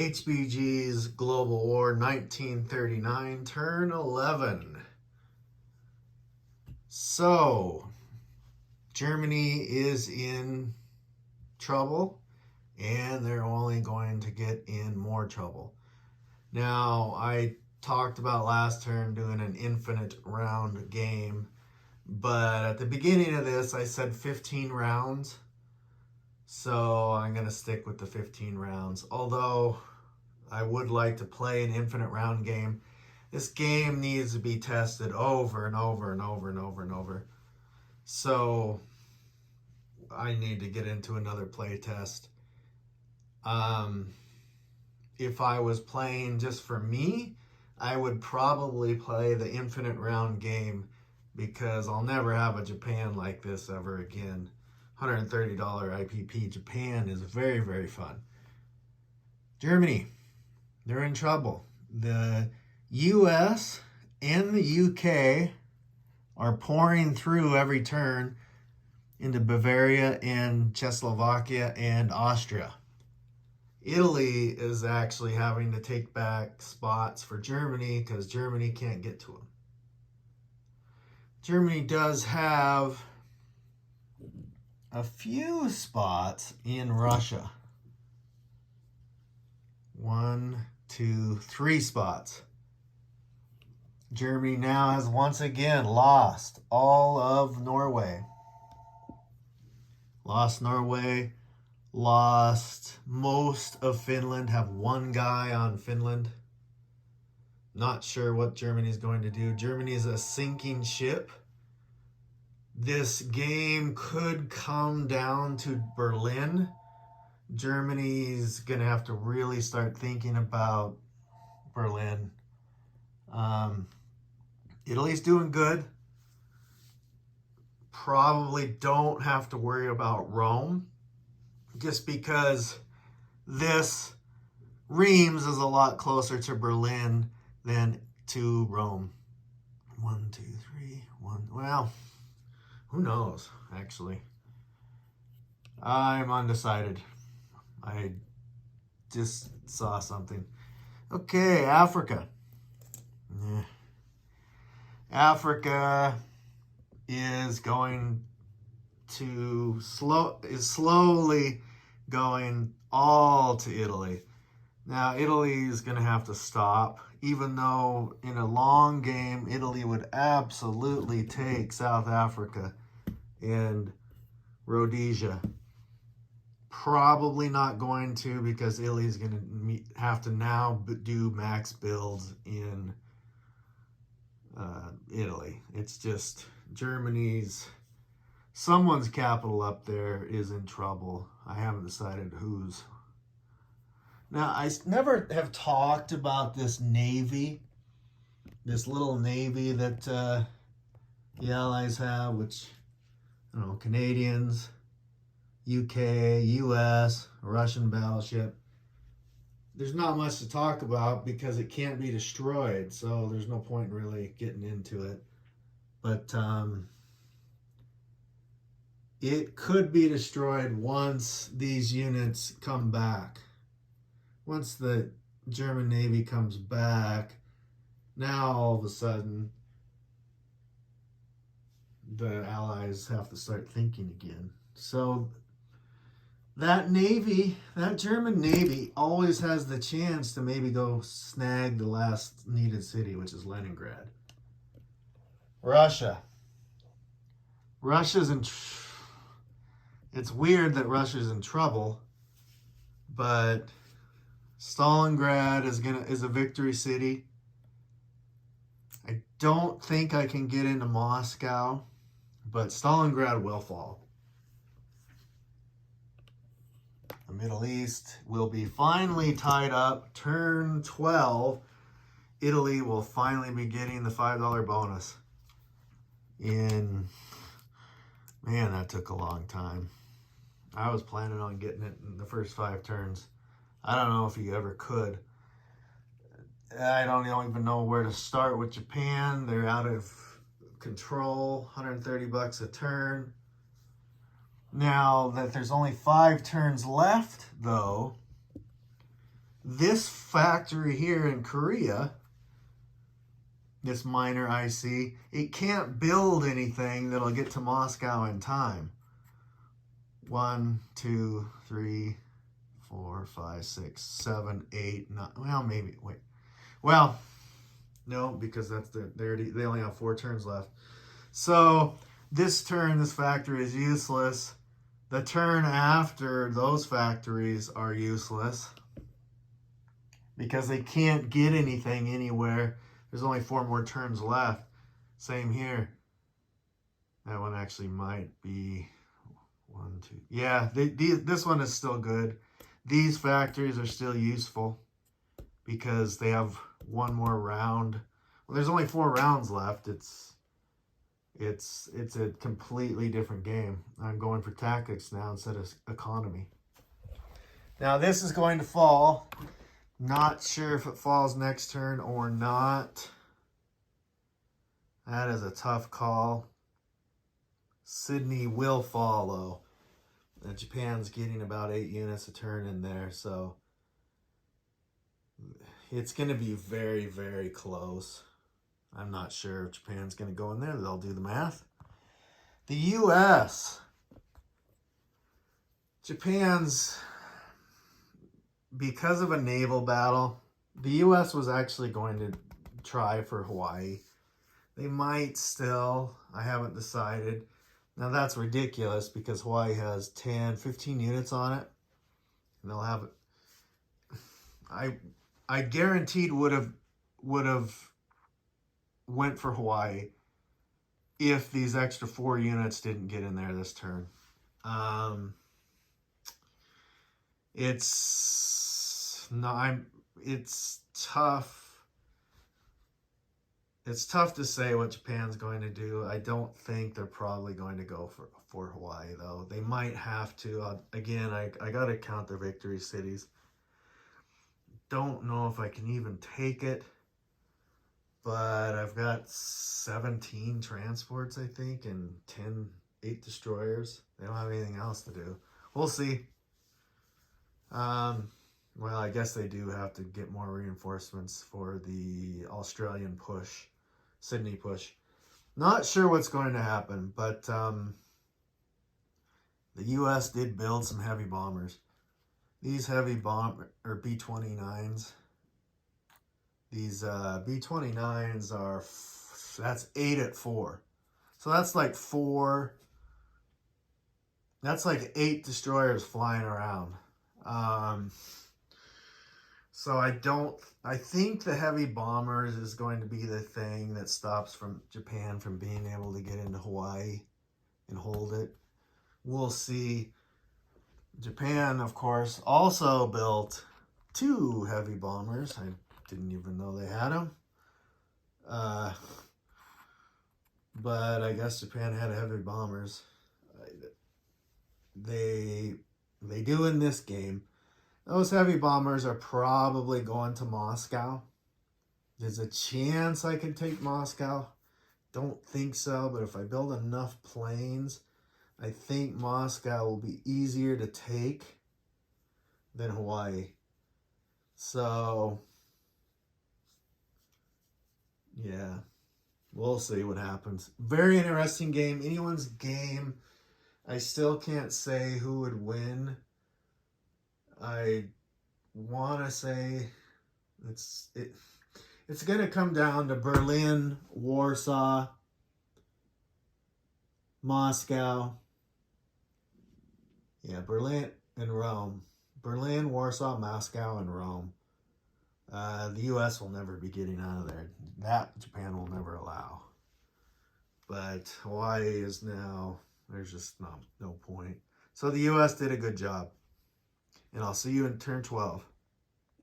HBG's Global War 1939, turn 11. So, Germany is in trouble, and they're only going to get in more trouble. Now, I talked about last turn doing an infinite round game, but at the beginning of this, I said 15 rounds. So I'm going to stick with the 15 rounds. Although I would like to play an infinite round game. This game needs to be tested over and over and over and over and over. So I need to get into another play test. If I was playing just for me, I would probably play the infinite round game because I'll never have a Japan like this ever again. $130 IPP. Japan is very, very fun. Germany, they're in trouble. The US and the UK are pouring through every turn into Bavaria and Czechoslovakia and Austria. Italy is actually having to take back spots for Germany because Germany can't get to them. Germany does have a few spots in Russia. 1, 2, 3 spots. Germany now has once again lost all of Norway. Lost Norway, lost most of Finland, have one guy on Finland. Not sure what Germany's going to do. Germany is a sinking ship. This game could come down to Berlin. Germany's going to have to really start thinking about Berlin. Italy's doing good. Probably don't have to worry about Rome, just because this Reims is a lot closer to Berlin than to Rome. 1, 2, 3, 1. Well, who knows, actually. I'm undecided. I just saw something. Okay, Africa. Africa is going to slowly going all to Italy. Now, Italy is going to have to stop, even though in a long game, Italy would absolutely take South Africa and Rhodesia. Probably not going to, because Italy's going to have to now do max builds in Italy. It's just someone's capital up there is in trouble. I haven't decided whose. Now, I never have talked about this navy, this little navy that the Allies have, which, I don't know, Canadians, UK, US, Russian battleship. There's not much to talk about because it can't be destroyed, so there's no point in really getting into it. But it could be destroyed once these units come back. Once the German Navy comes back, now all of a sudden the Allies have to start thinking again. So that Navy, that German Navy, always has the chance to maybe go snag the last needed city, which is Leningrad. Russia. It's weird that Russia's in trouble, but Stalingrad is a victory city. I don't think I can get into Moscow, but Stalingrad will fall. The Middle East will be finally tied up. Turn 12, Italy will finally be getting the $5 bonus. And man, that took a long time. I was planning on getting it in the first 5 turns. I don't know if you ever could. I don't even know where to start with Japan. They're out of control. $130 a turn. Now that there's only 5 turns left, though, This factory here in Korea, this minor IC, it can't build anything that'll get to Moscow in time. 1, 2, 3, 4, 5, 6, 7, 8, 9. Well, maybe. Wait. Well, no, because that's they only have 4 turns left. So this turn, this factory is useless. The turn after those factories are useless because they can't get anything anywhere. There's only 4 more turns left. Same here. That one actually might be 1, 2. Yeah, this one is still good. These factories are still useful because they have 1 more round. Well, there's only 4 rounds left. It's a completely different game. I'm going for tactics now instead of economy. Now this is going to fall. Not sure if it falls next turn or not. That is a tough call. Sydney will follow. Japan's getting about 8 units a turn in there, so it's going to be very, very close. I'm not sure if Japan's going to go in there. They'll do the math. The U.S. Japan's, because of a naval battle, the U.S. was actually going to try for Hawaii. They might still. I haven't decided. Now that's ridiculous because Hawaii has 10, 15 units on it. And they'll have it. I guaranteed would have went for Hawaii if these extra 4 units didn't get in there this turn. It's tough. It's tough to say what Japan's going to do. I don't think they're probably going to go for Hawaii, though. They might have to. Again, I got to count their victory cities. Don't know if I can even take it. But I've got 17 transports, I think, and 8 destroyers. They don't have anything else to do. We'll see. Well, I guess they do have to get more reinforcements for the Australian push, Sydney push. Not sure what's going to happen, but the U.S. did build some heavy bombers. These heavy B-29s. These B-29s are, that's 8 at 4. So that's like 4, that's like 8 destroyers flying around. So I think the heavy bombers is going to be the thing that stops Japan from being able to get into Hawaii and hold it. We'll see. Japan, of course, also built 2 heavy bombers. I didn't even know they had them. But I guess Japan had heavy bombers. They do in this game. Those heavy bombers are probably going to Moscow. There's a chance I could take Moscow. Don't think so, but if I build enough planes, I think Moscow will be easier to take than Hawaii. So, yeah, we'll see what happens. Very interesting game. Anyone's game. I still can't say who would win. I want to say it's going to come down to Berlin, Warsaw, Moscow. Yeah, Berlin and Rome. Berlin, Warsaw, Moscow, and Rome. The U.S. will never be getting out of there. That Japan will never allow. But Hawaii is now, there's just no point. So the U.S. did a good job. And I'll see you in turn 12.